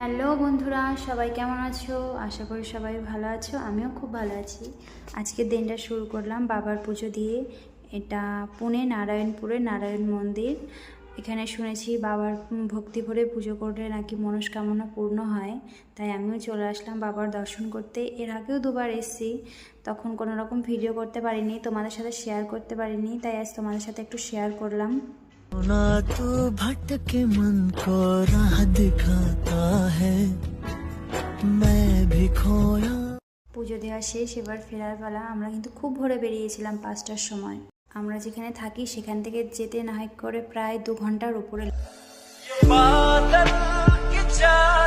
Hello বন্ধুরা, সবাই কেমন আছো? আশা করি সবাই ভালো আছো। আমিও খুব ভালো আছি। আজকের দিনটা শুরু করলাম বাবার পুজো দিয়ে। এটা পুনে নারায়ণপুরে নারায়ণ মন্দির। এখানে শুনেছি বাবার ভক্তি ভরে পুজো করলে নাকি মনস্কামনা পূর্ণ হয়, তাই আমিও চলে আসলাম বাবার দর্শন করতে। এর আগেও দুবার এসেছি, তখন কোনো রকম ভিডিও করতে পারিনি, তোমাদের সাথে শেয়ার করতে পারিনি, তাই আজ তোমাদের সাথে একটু শেয়ার করলাম। ना तू भटके मन को राह दिखाता है मैं भी खोया। পুজো দেওয়া শেষ, এবার ফেরার পালা। আমরা কিন্তু খুব ভোরে বেরিয়েছিলাম 5টার সময়। আমরা যেখানে থাকি সেখান থেকে যেতে না হয় করে প্রায় 2 ঘন্টার উপরে। बादल की चाह